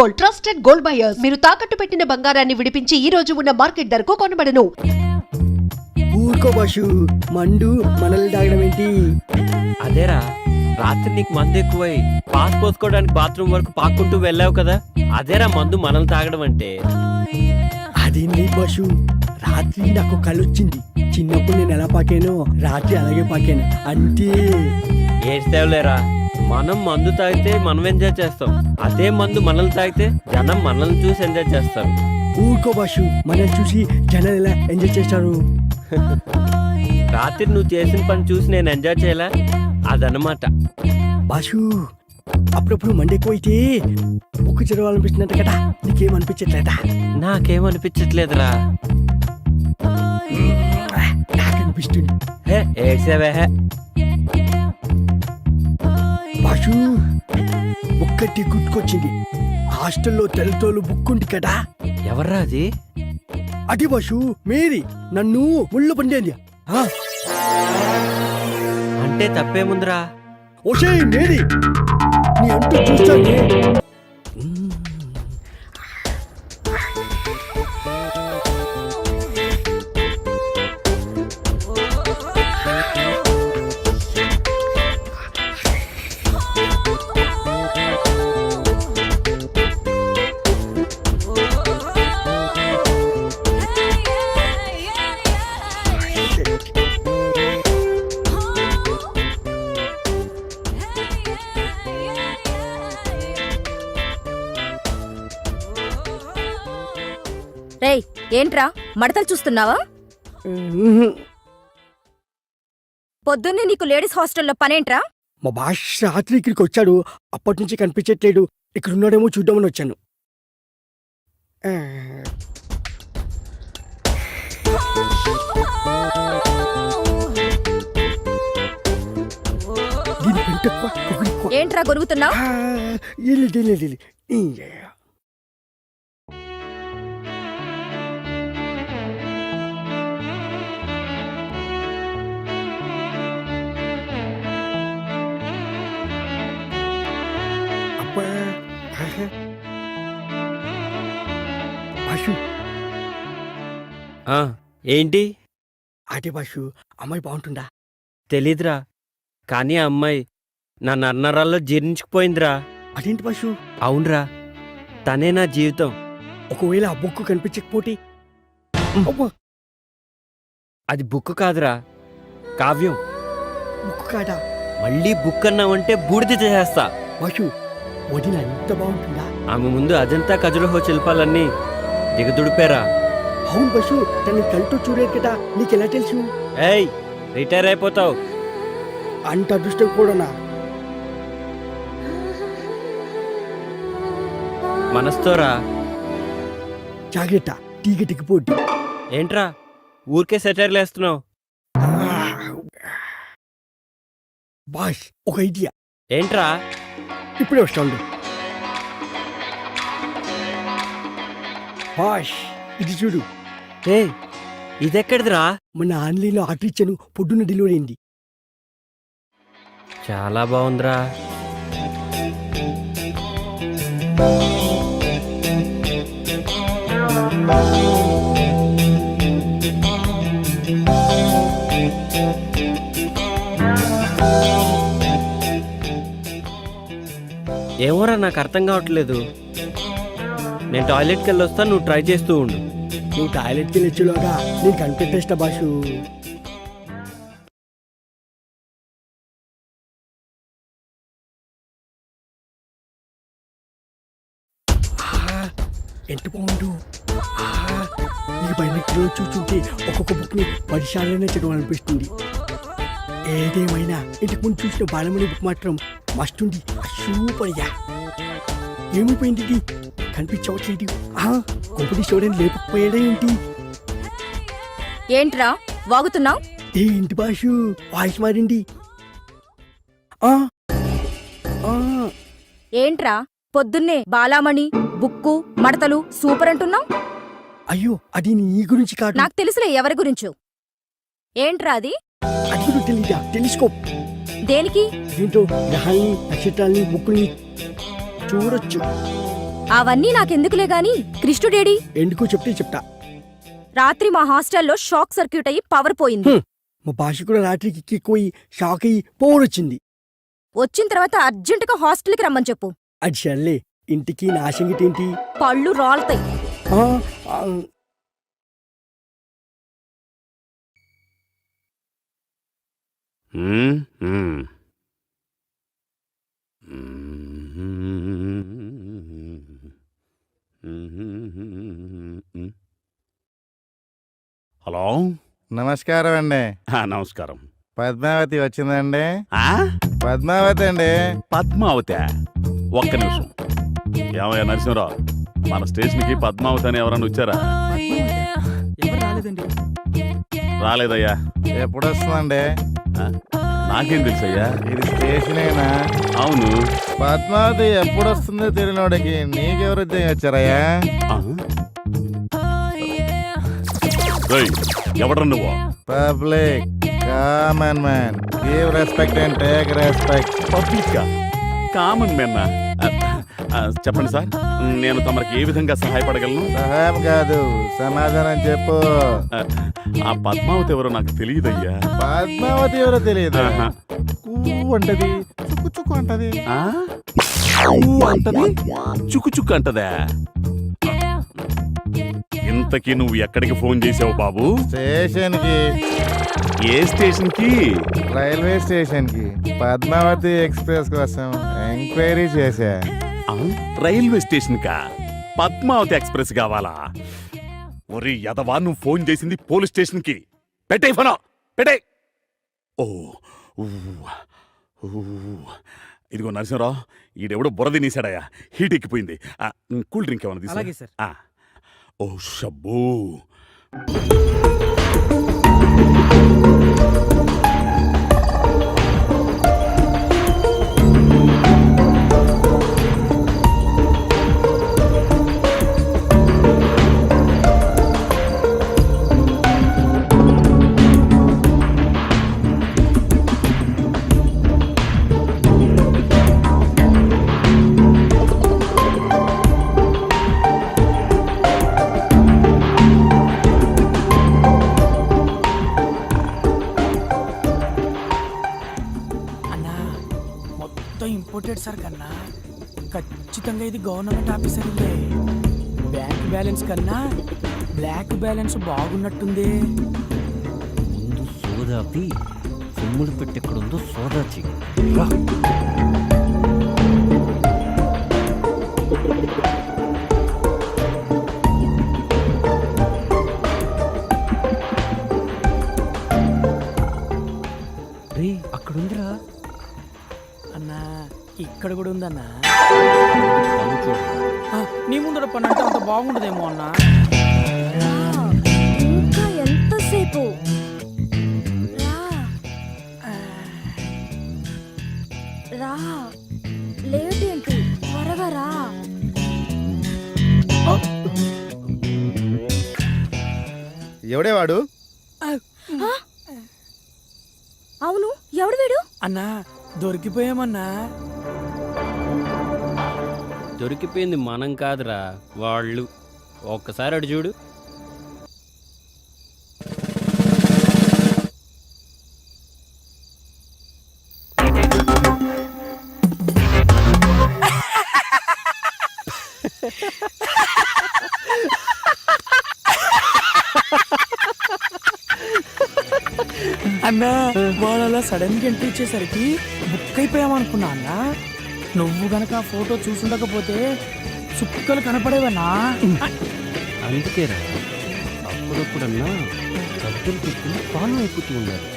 Gold, trusted gold buyers. మీరు తాకట్టు పెట్టిన బంగారాన్ని విడిపించి ఈ రోజు ఉన్న మార్కెట్ ధరకు కొనబడను. ఊరుకో బాషు, మండు మనల్ని తాగడం ఏంటి? అదేరా, రాత్రి నీకు మందు ఎక్కువై పాస్ పోసుకోవడానికి బాత్రూమ్ వరకు పాక్కుంటూ వెళ్ళావు కదా, అదేరా మందు మనల్ని తాగడం అంటే. అదేంటి బాషు, రాత్రి నాకు కళ్ళొచ్చింది. చిన్నప్పుడు నేను ఎలా పాకానో రాత్రి అలాగే పాకాను అంతే. ఏడ్చేవులేరా, మనం మందు తాగితే మనం ఎంజాయ్ చేస్తాం, అదే మందు మనల్ని తాగితే జనం మనల్ని చూసి ఎంజాయ్ చేస్తారు. ఊరుకో బాషు, మనల్ని చూసి జనాలు ఎలా ఎంజాయ్ చేస్తారు? రాత్రి నువ్వు చేసిన పని చూసి నేను ఎంజాయ్ చేయలే, అదనమాట. బాషు, అప్పుడప్పుడు మండి ఎక్కువైతే బుక్కు చదవాలనిపిస్తున్నట్టు కదా, నీకేమనిపించట్లేదా? నాకేమనిపించట్లేదురా. నాకు అనిపిస్తుంది. హే ఏడ్సేవే. బాషు, ఒక్కటి గుర్తుకొచ్చింది. హాస్టల్లో తెల్లతోలు బుక్ ఉంది కదా, ఎవర్రా అది? అది బాషు మేరీ నన్ను ముళ్ళు పండేది. అంటే తప్పేముందిరా? ఓషే మేరీ, నీ అంటూ చూస్తానే. రేయ్, ఏంట్రా మడతలు చూస్తున్నావా? పొద్దున్నే నీకు లేడీస్ హాస్టల్లో పనేంట్రా? మా బాష్ రాత్రి ఇక్కడికి వచ్చాడు, అప్పటి నుంచి కనిపించట్లేడు. ఇక్కడ ఉన్నాడేమో చూద్దామని వచ్చాను. ఏంట్రా గొరుగుతున్నావు? బాషు, ఏంటి? అదే బాషు, అమ్మాయి బాగుంటుందా? తెలీదురా, కానీ ఆ అమ్మాయి నా నన్నరాల్లో జీర్ణించుకుపోయిందిరా. అదేంటి బాషు? అవునరా, తనే నా జీవితం. ఒకవేళ ఆ బుక్ కనిపించకపోతే? అది బుక్ కాదురా, కావ్యం. బుక్ కాదా? మళ్ళీ బుక్ అన్నావంటే బూడిద చేసేస్తా. బాషు, వదిన ఎంత బాగుంటుందా? ఆమె ముందు అజంతా ఖజురహో శిల్పాలన్నీ దిగదుడిపారా. అవును బాషు, తను కళ్ళతో చూడలేదు కదా, నీకెలా తెలుసు? ఏయ్, రిటైర్ అయిపోతావు. అంత అదృష్టం కూడానా? మనస్తోరా. జాగ్రత్త, తీగ దిగిపోద్ది. ఏంట్రా ఊరికే సెటైర్లు వేస్తున్నావు? బాష్, ఒక ఐడియా. ఏంట్రా? ఇప్పుడే వస్తాడు. బాష్, ఇది చూడు. ఏ, ఇదెక్కడిదిరా? మన ఆన్లైన్లో ఆర్డర్ ఇచ్చాను, పొద్దున్న డెలివరీ అయింది. చాలా బాగుందిరా. ఏమోరా, నాకు అర్థం కావట్లేదు. నేను టాయిలెట్కి వెళ్ళి వస్తా, నువ్వు ట్రై చేస్తూ ఉండు. నువ్వు టాయిలెట్కి వెళ్ళొచ్చులోగా నేను కనిపెట్టేస్తా బాషు. ఎంత బాగుండు. ఈ బైనెక్లో చూస్తుంటే ఒక్కొక్క బుక్ని 10 సార్లనే చదవాలనిపిస్తుంది. ఏదేమైనా ఇంటికి ముందు చూసిన బాలమణి బుక్ మాత్రం మస్తుంది. సూపర్గా. ఏమైపోయింది ఇది? కనిపించవట్లేదు. కొంపటి చూడని లేకపోయాడా ఏంటి? ఏంట్రా వాగుతున్నావు? ఏంటి బాషు, వాయిస్ మారింది. ఏంట్రా పొద్దున్నే బాలామణి బుక్కు మడతలు సూపర్ అంటున్నావు? అయ్యో, అది నీ గురించి కాదు. నాకు తెలుసులే ఎవరి గురించో. ఏంట్రా అది? అది కూడా తెలీదా? తెలుసుకో. దేనికి? దీంతో గ్రహాన్ని, నక్షత్రాల్ని, బుక్కుల్ని చూడొచ్చు. అవన్నీ నాకెందుకులే గాని కృష్ణుడేడి ఎందుకు చెప్తా రాత్రి మా హాస్టల్లో షాక్ సర్క్యూట్ అయ్యి పవర్ పోయింది. మా భాష కూడా రాత్రికి ఎక్కువయి షాక్ అయ్యి పవర్ వచ్చింది. వచ్చిన తర్వాత అర్జెంటుగా హాస్టల్కి రమ్మని చెప్పు. అది సర్లే, ఇంటికి నా సంగతి ఏంటి? పళ్ళు రాలుతాయి. ఆ, ఆ, హలో, నమస్కారం అండి. నమస్కారం. పద్మావతి వచ్చిందండి? ఆ? పద్మావతి అండి. పద్మావతి, ఒక్క నిమిషం. ఏమయ్యా నరసింహరావు, మన స్టేషన్కి పద్మావతి అని ఎవరన్నా వచ్చారా? రాలేదయ్యా. ఎప్పుడు వస్తుందండి? ఆ? నాకేం తెలుసయ్యా? ఇది స్టేషనేనా? అవును. పద్మావతి ఎప్పుడు వస్తుందో తెలియనోడికి నీకెవరు ఉద్యోగం వచ్చారయ్యా? ఆ? రేయ్, ఎవడ్రా నువ్వు? Public common man, give respect and take respect. Public common మెన్నా? చెప్పండి సార్, నేను తమరికి ఏ విధంగా సహాయపడగలను? సహాయం కాదు, సమాధానం చెప్పు. ఆ పద్మావతి ఎవరో నాకు తెలియదయ్యా. పద్మావతి ఎవరో తెలియదు. ఆహా. అంటది, చుక్కు చుక్కు అంటది. ఆ? ఊ అంటది, చుక్కు చుక్కు అంటదా? ఇంతకీ నువ్వు ఎక్కడికి ఫోన్ చేసావు బాబు? స్టేషన్ కి. ఏ స్టేషన్ కి? రైల్వే స్టేషన్ కి పద్మావతి ఎక్స్ప్రెస్ కోసం ఎంక్వైరీ చేశా. ఆ? రైల్వే స్టేషన్ కా? పద్మావతి ఎక్స్ప్రెస్ కావాలా? ఒరి యదవా, నువ్వు ఫోన్ చేసింది పోలీస్ స్టేషన్ కి. పెట్టే ఫోన్, పెట్టే. ఓ ఊ, ఊ. ఇదిగో నరసింహరావు, ఈడెవడో బురద నీసాడయా, హీట్ ఎక్కిపోయింది. కూల్ డ్రింక్ ఏమన్నా తీసా? ఓ షబ్బూ. ఇంపోర్టెడ్ సార్ కన్నా ఖచ్చితంగా ఇది గవర్నమెంట్ ఆఫీసర్ ఇల్లే. బ్యాంక్ బ్యాలెన్స్ కన్నా బ్లాక్ బ్యాలెన్స్ బాగున్నట్టుంది. ముందు సోదాపి సొమ్ములు పెట్టెక్కడుందో సోదా చెయ్యి. రే, అక్కడుందిరా అన్నా. ఇక్కడ కూడా ఉందన్నా. పన్ను చూడు. నీ ముందర పని అంటే అంత బాగుండదేమో అన్నా. ఇంకా ఎంతసేపు? రా, లేట్ ఏంటి? త్వరగా రా. ఎవడే వాడు? అవును, ఎవడు వీడు? అన్నా దొరికిపోయామన్నా. దొరికిపోయింది మనం కాదురా, వాళ్ళు. ఒక్కసారి అడు చూడు. అన్నా వాళ్ళ సడన్ గా ఎంట్రీ ఇచ్చేసరికి బుక్ అయిపోయామనుకున్నా అన్నా. నువ్వు గనక ఆ ఫోటో చూసుండకపోతే చుక్కలు కనపడేవన్నా. అందుకేరా అప్పుడప్పుడన్నా సర్దులు పెట్టుకుని ఫాలో అయిపోతూ ఉండాలి.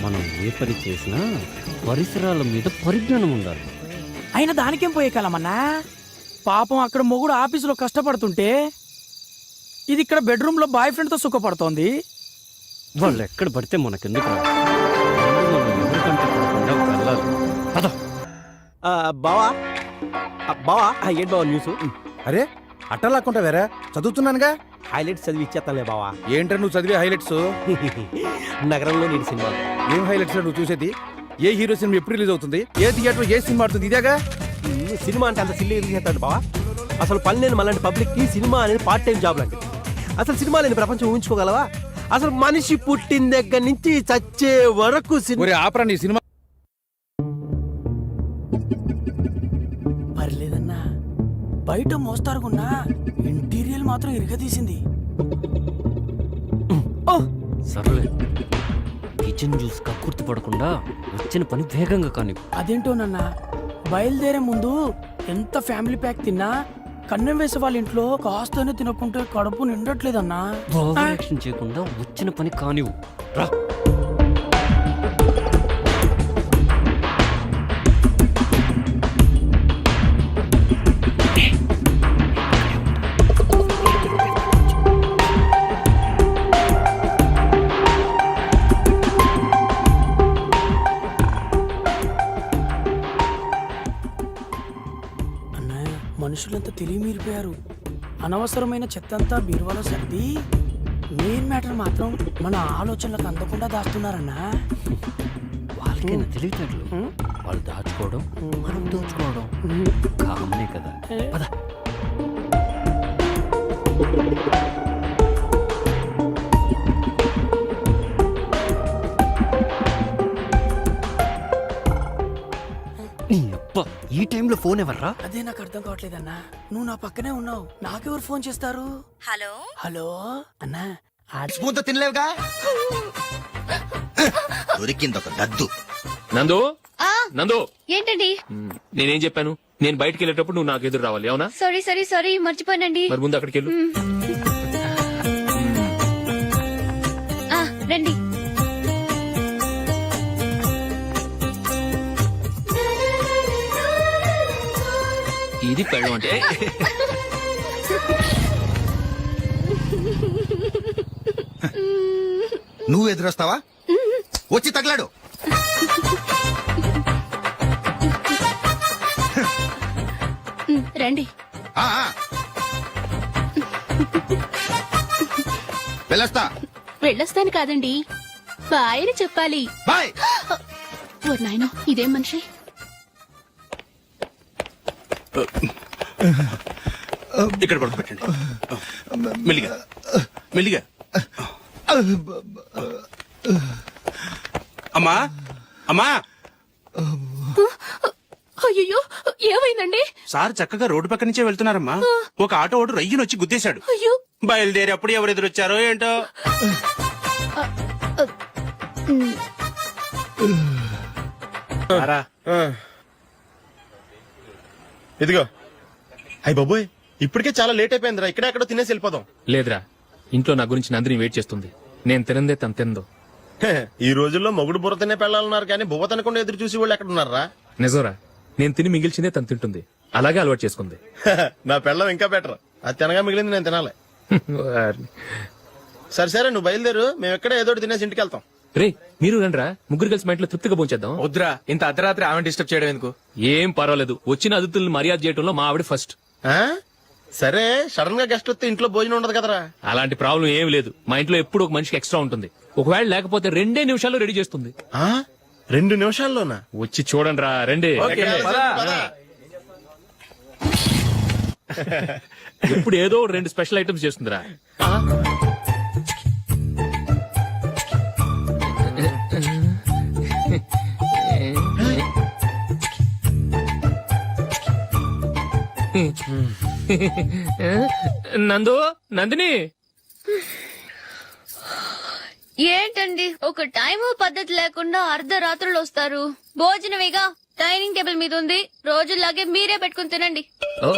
మనం ఏ పని చేసినా పరిసరాల మీద పరిజ్ఞానం ఉండాలి. అయినా దానికేం పోయే కాలమన్నా. పాపం అక్కడ మొగుడు ఆఫీసులో కష్టపడుతుంటే ఇది ఇక్కడ బెడ్రూమ్ లో బాయ్ ఫ్రెండ్ తో సుఖపడుతోంది. వాళ్ళు ఎక్కడ పడితే మనకెందుకు బావా బావా ఏంటి బావా న్యూస్? అరే అట్టలాక్కుంటా వేరే చదువుతున్నానుగా. హైలైట్స్ చదివి ఇచ్చేస్తానులే బావా. ఏంట్రా నువ్వు చదివే హైలైట్స్? నగరంలో నేను సినిమా. ఏం హైలైట్స్ నువ్వు చూసేది? ఏ హీరో సినిమా ఎప్పుడు రిలీజ్ అవుతుంది, ఏ థియేటర్ ఏ సినిమా ఆడుతుంది, ఇదేగా. సినిమా అంటే అంత సిల్లీ రిలీజ్ అవుతాడు బావా. అసలు పని లేని మళ్ళీ పబ్లిక్ కి సినిమా అనేది పార్ట్ టైం జాబ్ లాంటిది. అసలు సినిమా లేని ప్రపంచం ఊహించుకోగలవా? అసలు మనిషి పుట్టిన దగ్గర నుంచి చచ్చే వరకు సినిమా. ఒరే ఆపరా నీ సినిమా. పర్లేదన్నా, బయట మోస్తారుకున్నా ఇంటీరియల్ మాత్రం ఇరగదీసింది. సర్లే, కిచెన్ జ్యూస్ కక్కుర్తి పడకుండా వచ్చిన పని వేగంగా కానీ. అదేంటోనన్నా, బయలుదేరే ముందు ఎంత ఫ్యామిలీ ప్యాక్ తిన్నా కన్నం వేసే వాళ్ళ ఇంట్లో కాస్తనే తినకుంటే కడుపు నిండట్లేదన్నా. ఓవర్ యాక్షన్ చేయకుండా వచ్చిన పని కానివ్వు. రా. అన్నయ్య, మనుషులంతా తెలివి మీరిపోయారు. అనవసరమైన చెత్తంతా బీరువాలో సర్ది మెయిన్ మ్యాటర్ మాత్రం మన ఆలోచనలకు అందకుండా దాస్తున్నారన్నా. వాళ్ళకైనా తెలియటట్లు వాళ్ళు దాచుకోవడం మనం దోచుకోవడం కామనే కదా. పద. నీ అబ్బా, ఈ టైంలో ఫోన్ ఎవర్రా? అదే నాకు అర్థం కావట్లేదన్నా. నువ్వు నా పక్కనే ఉన్నావు, నాకెవరు ఫోన్ చేస్తారు? హలో హలో అన్నా, స్పూన్తో తినలేవుగా దొరికింది ఒక దద్దు. నందు నందు, ఏంటండి? నేనేం చెప్పాను? నేను బయటికి వెళ్ళేటప్పుడు నువ్వు నాకు ఎదురు రావాలి, అవునా? సారీ మర్చిపోయానండి. మరి ముందు అక్కడికి వెళ్ళు. రండి. ఇది పెళ్ళం అంటే. నువ్వు ఎదురొస్తావా? వచ్చి తగలాడు. రండి. ఆ, ఆ. వెళ్ళొస్తా. వెళ్ళొస్తాను కాదండి, బాయ్ అని చెప్పాలి. బాయ్. ఓ నాయనో, ఇదేం మనిషి? ఇక్కడ పడుకోబెట్టండి. మెల్లిగా మెల్లిగా. అమ్మా అమ్మా, అయ్యో, ఏమైందండి? సార్ చక్కగా రోడ్డు పక్క నుంచే వెళ్తున్నారమ్మా. ఒక ఆటో ఓడు రయ్యను వచ్చి గుద్దేశాడు. అయ్యో, బయలుదేరి అప్పుడు ఎవరు ఎదురొచ్చారో ఏంటో. ఇదిగో. అయ్య బాబోయ్, ఇప్పటికే చాలా లేట్ అయిపోయిందిరా. ఇక్కడే ఎక్కడో తినేసి వెళ్ళిపోదాం. లేదురా, ఇంట్లో నా గురించి నందిని వెయిట్ చేస్తుంది. నేను తినందే తను తిందో. ఈ రోజుల్లో మొగుడు బుర్ర తినే పెళ్ళాలన్నారు కానీ బువ్వ తినకుండా ఎదురు చూసి వాళ్ళు ఎక్కడ ఉన్నారా? నిజంరా, నేను తిని మిగిల్చిందే తను తింటుంది. అలాగే అలవాటు చేసుకుంది. నా పెళ్ళం ఇంకా బెటర్. అది తినగా మిగిలింది నేను తినాలి. సరే నువ్వు బయలుదేరు, మేము ఎక్కడ ఏదో ఒకటి తినేసి ఇంటికి వెళ్తాం. రే, మీరు రండ్రా, ముగ్గురు కలిసి మా ఇంట్లో తృప్తిగా పోంచేద్దాం. వద్దురా, ఇంత అర్ధరాత్రి ఆమె డిస్టర్బ్ చేయడం ఎందుకు? ఏం పర్వాలేదు, వచ్చిన అతిథులను మర్యాద చేయడంలో మా ఆవిడ ఫస్ట్. ఆ? సరే, సడన్ గా గెస్ట్ వస్తే ఇంట్లో భోజనం ఉండదు కదరా. అలాంటి ప్రాబ్లం ఏం లేదు. మా ఇంట్లో ఎప్పుడు ఒక మనిషికి ఎక్స్ట్రా ఉంటుంది. ఒకవేళ లేకపోతే 2 నిమిషాల్లో రెడీ చేస్తుంది. 2 నిమిషాల్లోనా? వచ్చి చూడండి రా, రండి. ఇప్పుడు ఏదో 2 స్పెషల్ ఐటమ్స్ చేస్తుందిరా. నందిని, ఏంటండి ఒక టైము పద్ధతి లేకుండా అర్ధరాత్రులు వస్తారు? భోజనమేగా డైనింగ్ టేబుల్ మీద ఉంది, రోజుల్లాగే మీరే పెట్టుకుని తినండి. ఓ,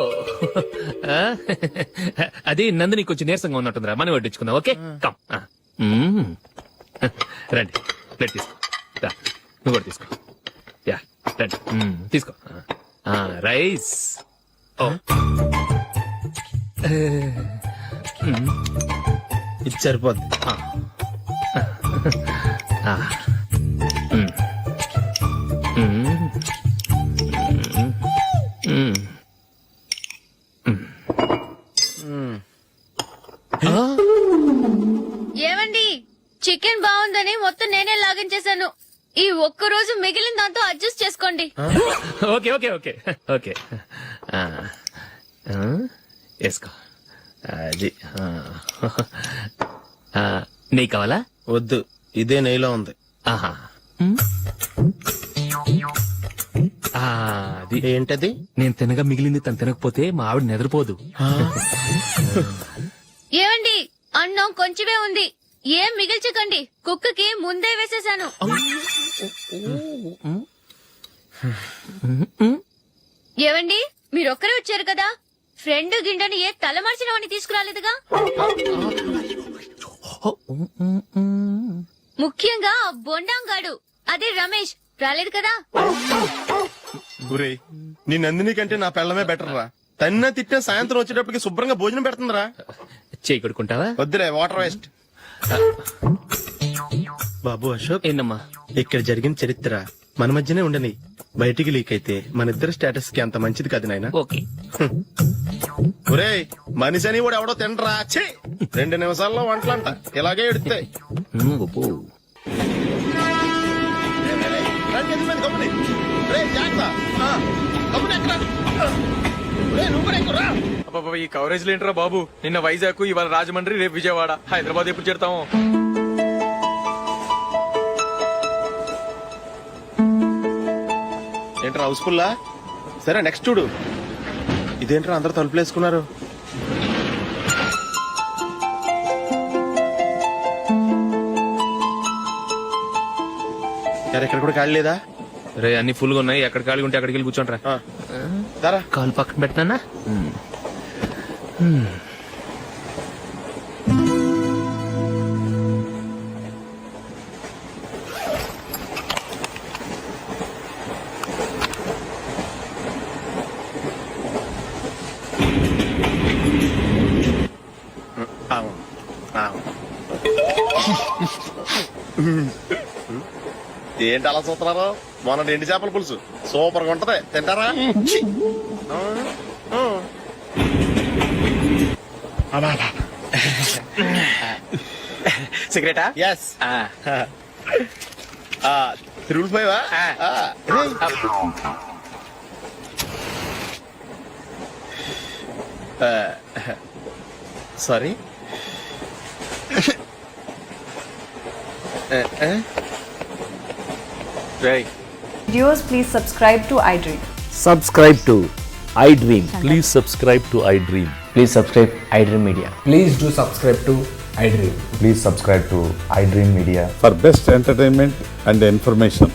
అది నందిని కొంచెం నీరసంగా ఉన్నట్టుందిరా, మనం వడ్డించుకుందాం. Okay, come. రండి, ప్లేట్ తీసుకో. రా, నువ్వు కూడా తీసుకో. యా, రండి, తీసుకో. రైస్. ఓ, ఇది సరిపోద్ది. ఏమండి, చికెన్ బాగుందని మొత్తం నేనే లాగించేశాను. ఈ ఒక్క రోజు మిగిలిన దాంతో అడ్జస్ట్ చేసుకోండి. Okay okay okay okay. వేసుకో అది నెయ్యి కావాలా? వద్దు, ఇదే నెయ్యిలో ఉంది. ఆహా అది ఏంటది? నేను తినగా మిగిలింది తను తినకపోతే మా ఆవిడ నిద్రపోదు. ఏమండి, అన్నం కొంచెమే ఉంది, ఏం మిగిల్చకండి. కుక్కకి ముందే వేసేసాను. ఏవండి, మీరొక్కరే వచ్చారు కదా, ఫ్రెండ్ గిండెని ఏ తలమార్చిన వాడిని తీసుకురాలేదుగా? ముఖ్యంగా బొండాంగాడు, అదే రమేష్ రాలేదు కదా? గురే, నీ నందిని కంటే నా పెళ్ళమే బెటర్ రా. తన్న తిట్టిన సాయంత్రం వచ్చేటప్పటికి శుభ్రంగా భోజనం పెడుతుందిరా. చేయి కొడుకుంటావా? వద్దులే, వాటర్ వేస్ట్. బాబు అశోక్, ఏంటమ్మా? ఇక్కడ జరిగిన చరిత్ర మన మధ్యనే ఉండని, బయటికి లీక్ అయితే మన ఇద్దరు స్టేటస్ కి అంత మంచిది కాదు నాయన. ఓకే. ఒరేయ్, మనిషి అని కూడా ఎవడో తినరా. 2 నిమిషాల్లో వంటలంట ఇలాగే ఎడుతాయి. ఈ కవరేజ్ లేంట్రా బాబు. నిన్న వైజాగ్, ఇవాళ రాజమండ్రి, రేపు విజయవాడ, హైదరాబాద్ ఎప్పుడు చేరుతాము? ఏంట్రా హౌస్ఫుల్లా? సరే నెక్స్ట్ చూడు. ఇదేంట్రా అందరు తలుపులు వేసుకున్నారు? ఇక్కడ కూడా ఖాళీ లేదా? రే, అన్ని ఫుల్ గా ఉన్నాయి, ఎక్కడ ఖాళీ ఉంటే అక్కడికి వెళ్ళి కూర్చోండి. కాలు పక్కన పెట్టినా. ఏంటి అలా చూస్తున్నారు? మొన్న 2 చేపల పులుసు సూపర్ గా ఉంటది, తింటారా? సిగరెటా? Yes. 3 sorry. Viewers, please subscribe to iDream. Subscribe to iDream. Please subscribe to iDream. Please subscribe iDream Media. Please do subscribe to iDream. Please subscribe to iDream Media. For best entertainment and information,